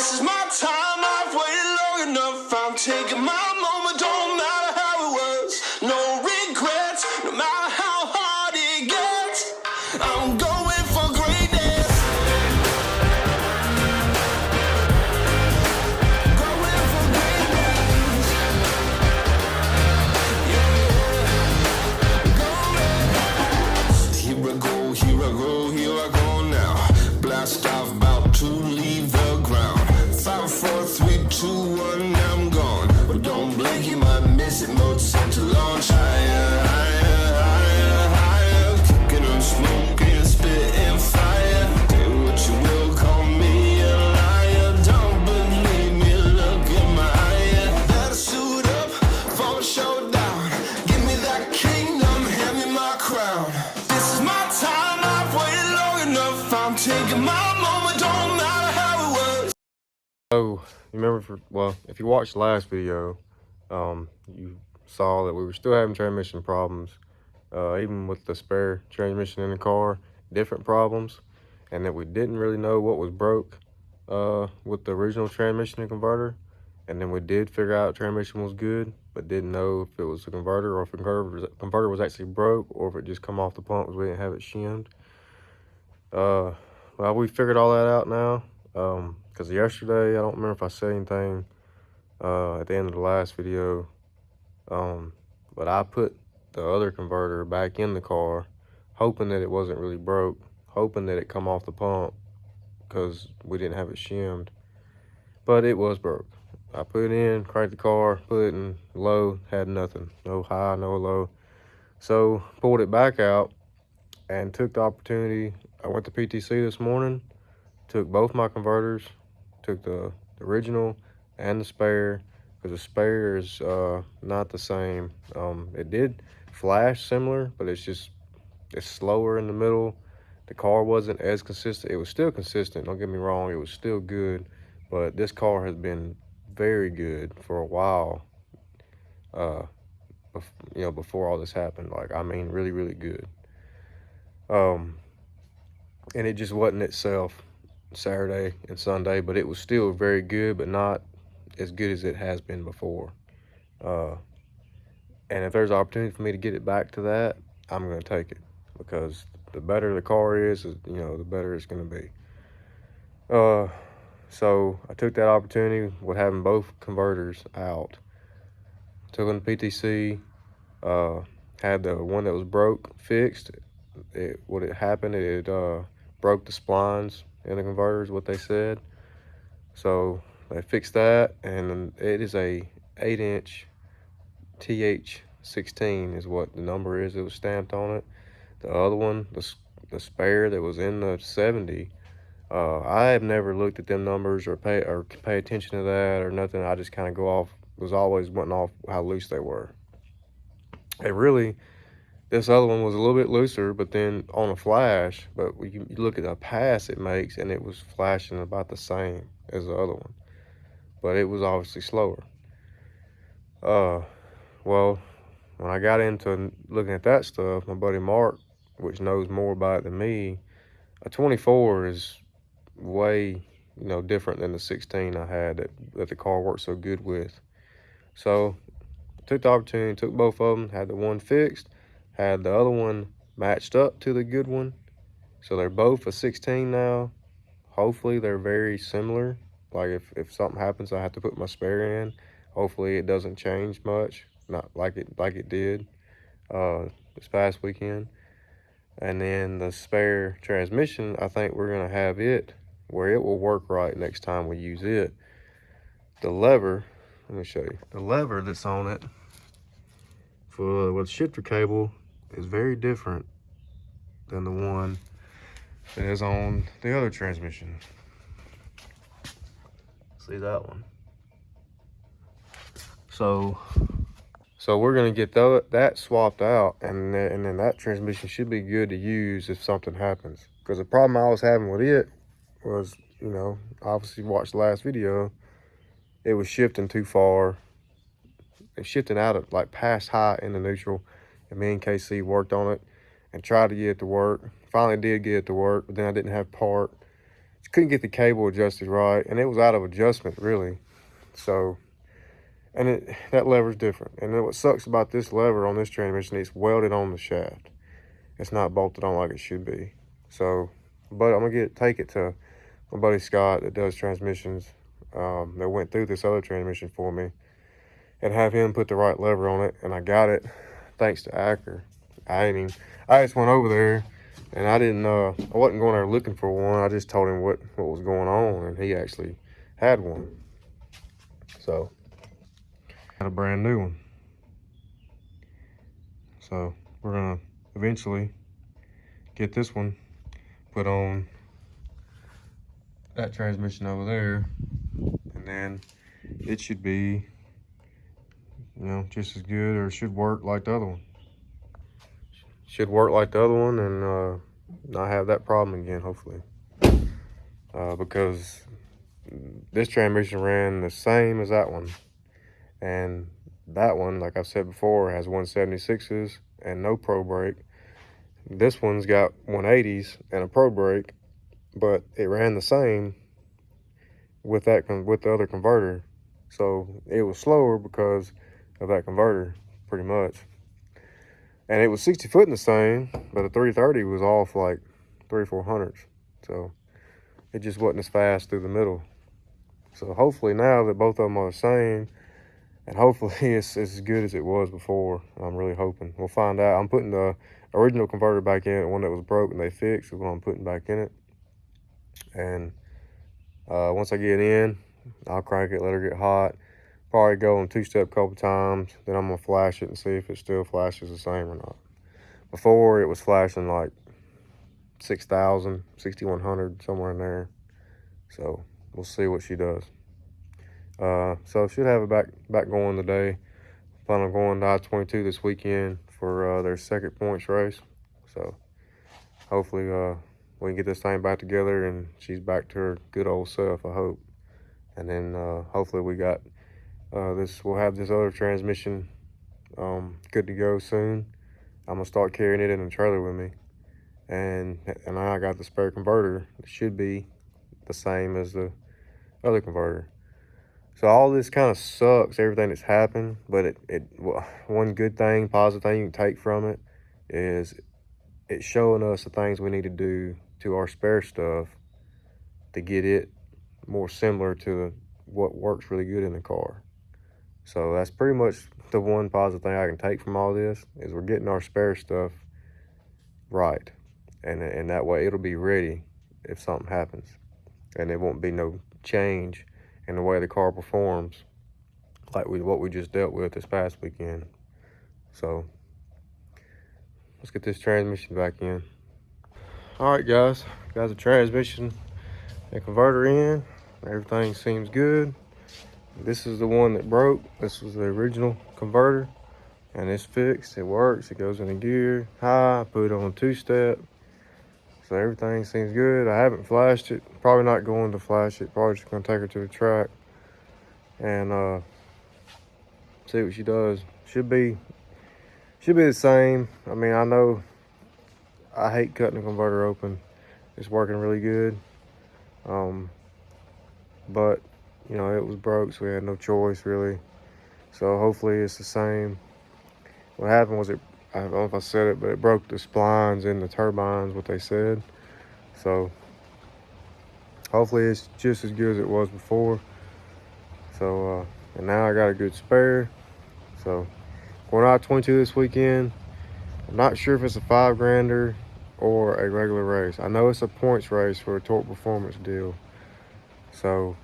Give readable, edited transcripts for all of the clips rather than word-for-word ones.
This is my time, I've waited long enough. I'm taking my moment, don't matter how it was. No regrets, no matter how hard it gets. I'm going for greatness. Going for greatness. Here I go, here I go, here I go now. Blast off, about to leave the ground. 5, 4, 3, 2, 1, I'm gone. But don't blink, you might miss it. Mode set to launch. Higher, higher, higher, higher. Cooking and smoking, spitting fire. Say what you will, call me a liar. Don't believe me, look in my eye. Better suit up for a showdown. Give me that kingdom, hand me my crown. This is my time, I've waited long enough. I'm taking my moment, don't matter how it was. So, you remember, if you watched the last video, you saw that we were still having transmission problems, even with the spare transmission in the car, different problems, and that we didn't really know what was broke with the original transmission and converter. And then we did figure out transmission was good, but didn't know if it was the converter or if the converter was actually broke or if it just come off the pump because we didn't have it shimmed. Well, we figured all that out now. Because yesterday, I don't remember if I said anything at the end of the last video, but I put the other converter back in the car, hoping that it wasn't really broke, hoping that it come off the pump because we didn't have it shimmed, but it was broke. I put it in, cranked the car, put it in low, had nothing, no high, no low. So pulled it back out and took the opportunity. I went to PTC this morning, took both my converters, took the original and the spare, because the spare is not the same. It did flash similar, but it's slower in the middle. The car wasn't as consistent. It was still consistent, don't get me wrong, it was still good, but this car has been very good for a while, before all this happened. Like, I mean, really, really good. And it just wasn't itself Saturday and Sunday, but it was still very good, but not as good as it has been before. And if there's an opportunity for me to get it back to that, I'm going to take it, because the better the car is, the better it's going to be. So I took that opportunity with having both converters out. Took them to PTC, had the one that was broke fixed. What happened, it broke the splines in the converters, what they said. So they fixed that, and it is a 8-inch TH16 is what the number is. It was stamped on it. The other one, the spare that was in the 70, I have never looked at them numbers or pay attention to that or nothing. I just kind of was always wanting off how loose they were. And really, this other one was a little bit looser, but then on a flash, but you look at the pass it makes, and it was flashing about the same as the other one, but it was obviously slower. Well, when I got into looking at that stuff, my buddy Mark, which knows more about it than me, a 24 is way, different than the 16 I had that the car worked so good with. So took the opportunity, took both of them, had the one fixed, had the other one matched up to the good one. So they're both a 16 now. Hopefully they're very similar. Like if something happens, I have to put my spare in. Hopefully it doesn't change much, not like it did this past weekend. And then the spare transmission, I think we're gonna have it where it will work right next time we use it. The lever, let me show you. The lever that's on it with shifter cable is very different than the one that is on the other transmission. See that one? So we're gonna get that swapped out, and then that transmission should be good to use if something happens. Because the problem I was having with it was, obviously watched the last video, it was shifting too far. It's shifting out of like past high into neutral, and me and KC worked on it and tried to get it to work. Finally did get it to work, but then I didn't have part. couldn't get the cable adjusted right, and it was out of adjustment really. So, and that lever's different. And then what sucks about this lever on this transmission, it's welded on the shaft. It's not bolted on like it should be. So, but I'm gonna take it to my buddy Scott that does transmissions, that went through this other transmission for me, and have him put the right lever on it. And I got it thanks to Acker. I just went over there, and I wasn't going there looking for one. I just told him what was going on, and he actually had one. So, got a brand new one. So we're gonna eventually get this one put on that transmission over there, and then it should be, you know, just as good, or should work like the other one. Should work like the other one, and not have that problem again, hopefully. Because this transmission ran the same as that one, and that one, like I've said before, has 176s and no pro brake. This one's got 180s and a pro brake, but it ran the same with the other converter. So it was slower because of that converter, pretty much. And it was 60 foot in the same, but the 330 was off like 300-400s. So it just wasn't as fast through the middle. So hopefully now that both of them are the same, and hopefully it's as good as it was before. I'm really hoping. We'll find out. I'm putting the original converter back in it. One that was broke and they fixed is what I'm putting back in it. And once I get in, I'll crank it, let her get hot. Probably go on two-step a couple times. Then I'm gonna flash it and see if it still flashes the same or not. Before, it was flashing like 6,000, 6,100, somewhere in there. So we'll see what she does. So should have it back going today. Plan on going to I-22 this weekend for their second points race. So hopefully we can get this thing back together and she's back to her good old self, I hope. And then hopefully we got we'll have this other transmission good to go soon. I'm gonna start carrying it in the trailer with me. And I got the spare converter. It should be the same as the other converter. So all this kind of sucks, everything that's happened, but one good thing, positive thing you can take from it is it's showing us the things we need to do to our spare stuff to get it more similar to what works really good in the car. So that's pretty much the one positive thing I can take from all this, is we're getting our spare stuff right. And that way it'll be ready if something happens. And there won't be no change in the way the car performs like what we just dealt with this past weekend. So let's get this transmission back in. All right, guys, got the transmission and converter in. Everything seems good. This is the one that broke. This was the original converter, and it's fixed. It works. It goes into gear high. Put it on two-step. So everything seems good. I haven't flashed it. Probably not going to flash it. Probably just gonna take her to the track and see what she does. Should be the same. I mean, I know I hate cutting the converter open. It's working really good. But you know, it was broke, so we had no choice really. So hopefully it's the same. What happened was I don't know if I said it, but it broke the splines in the turbines, what they said. So hopefully it's just as good as it was before. So and now I got a good spare. So going out 22 this weekend. I'm not sure if it's a $5 or a regular race. I know it's a points race for a Torque Performance deal. So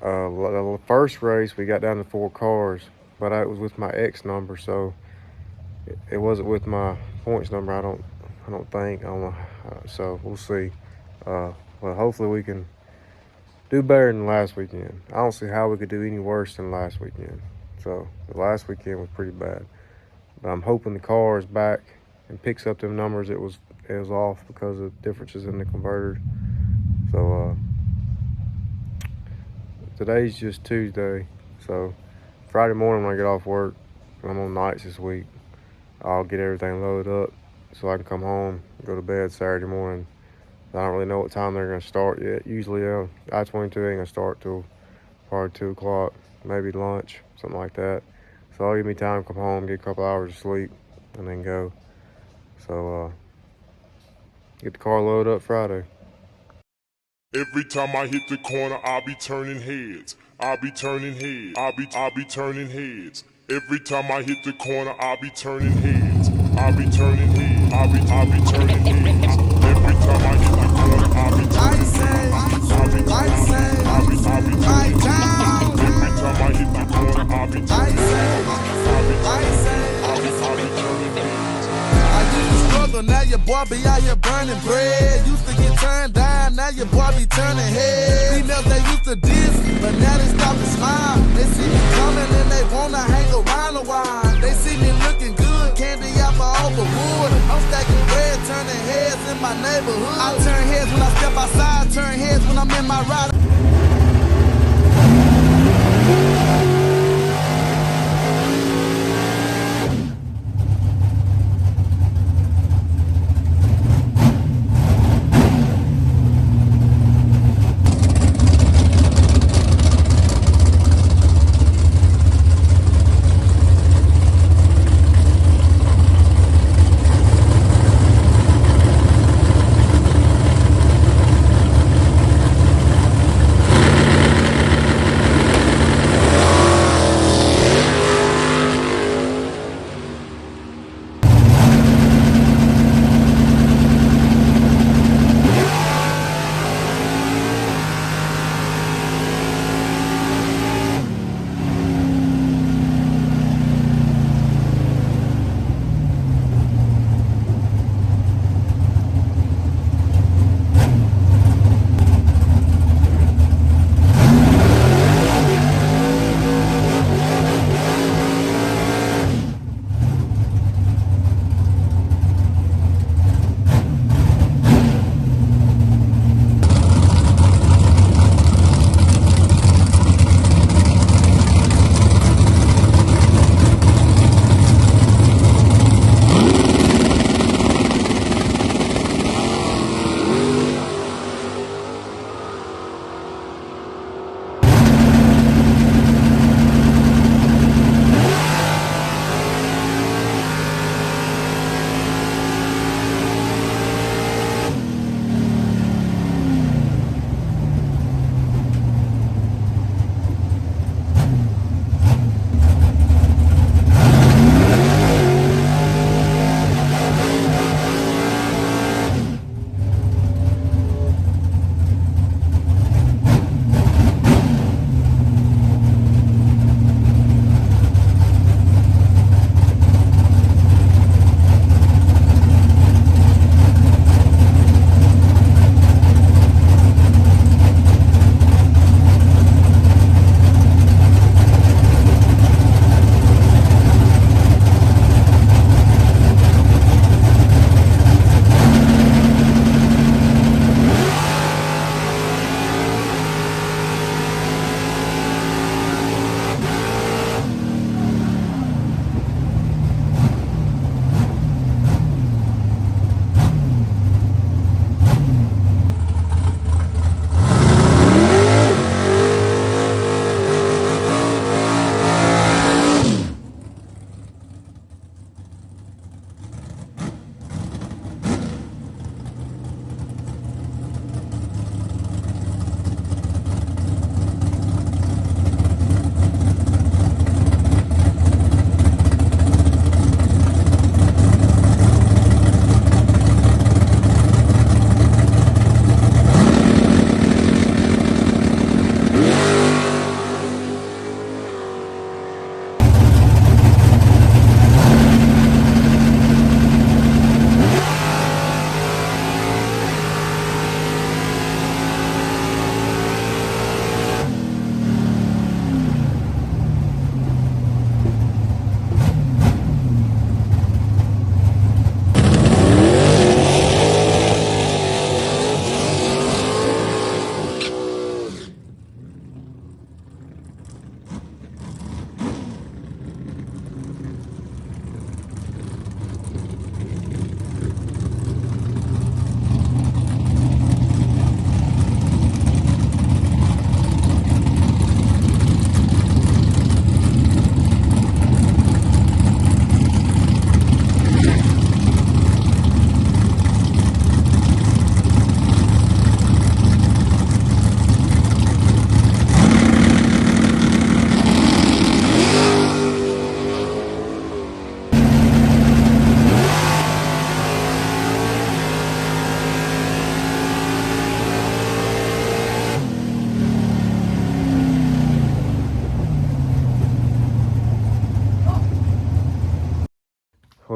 the first race we got down to 4 cars, but it was with my X number, so it wasn't with my points number. I don't think. I don't know. So we'll see. Well, hopefully we can do better than last weekend. I don't see how we could do any worse than last weekend. So the last weekend was pretty bad, but I'm hoping the car is back and picks up them numbers it was off because of differences in the converter. So today's just Tuesday, so Friday morning when I get off work, and I'm on nights this week, I'll get everything loaded up so I can come home, go to bed Saturday morning, I don't really know what time they're gonna start yet. Usually, I-22 ain't gonna start till probably 2 o'clock, maybe lunch, something like that. So that'll give me time to come home, get a couple hours of sleep, and then go. So get the car loaded up Friday. Every time I hit the corner, I'll be turning heads. I'll be turning heads. I'll be turning heads. Every time I hit the corner, I'll be turning heads. I'll be turning heads. I'll be turning heads. Every time I hit the corner, I'll be turning heads. I'll be turning heads. Every time I hit the corner, I'll be turning heads. I'll be turning heads. I used to struggle, now your boy be out here burning bread. Used to get turned down, now your boy be turning heads. Females they used to diss, but now they stop to smile. They see me coming and they wanna hang around a while. They see me looking good, candy apple overwood. I'm stacking bread, turning heads in my neighborhood. I turn heads when I step outside, turn heads when I'm in my ride.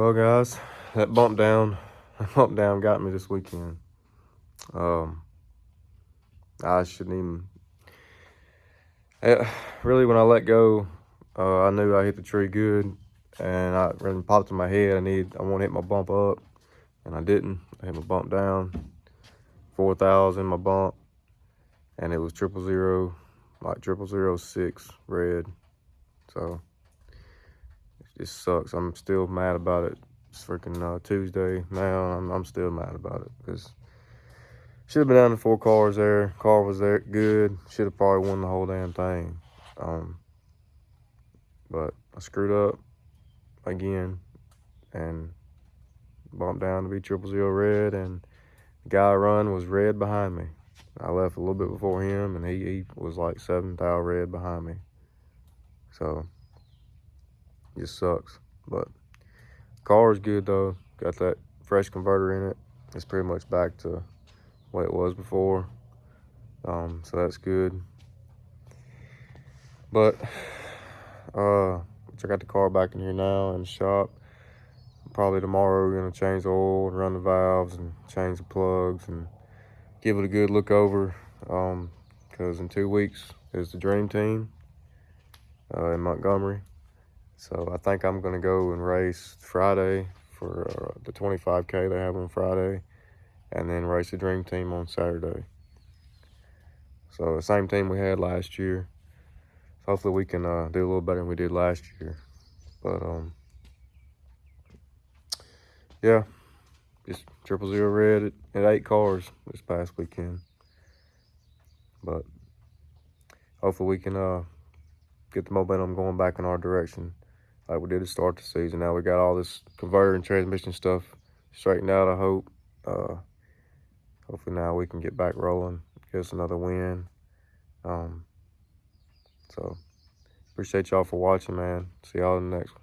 Well, guys, that bump down got me this weekend. I shouldn't even. Really, when I let go, I knew I hit the tree good, and I really popped in my head. I want to hit my bump up, and I didn't. I hit my bump down, 4,000 my bump, and it was 000, like 0006 red. So it just sucks. I'm still mad about it. It's freaking Tuesday now. I'm still mad about it because should have been down to 4 cars there. Car was there good. Should have probably won the whole damn thing. But I screwed up again and bumped down to be 000 red, and the guy I run was red behind me. I left a little bit before him, and he was like 7,000 red behind me. So it just sucks. But car is good though. Got that fresh converter in it. It's pretty much back to what it was before. So that's good. But I got the car back in here now in the shop. Probably tomorrow we're gonna change the oil, run the valves, and change the plugs, and give it a good look over. Because in 2 weeks is the Dream Team in Montgomery. So I think I'm gonna go and race Friday for the 25K they have on Friday, and then race the Dream Team on Saturday. So the same team we had last year. So hopefully we can do a little better than we did last year. But yeah, just 000 red at 8 cars this past weekend. But hopefully we can get the momentum going back in our direction like we did to start the season. Now we got all this converter and transmission stuff straightened out, I hope. Hopefully now we can get back rolling, get us another win. So appreciate y'all for watching, man. See y'all in the next one.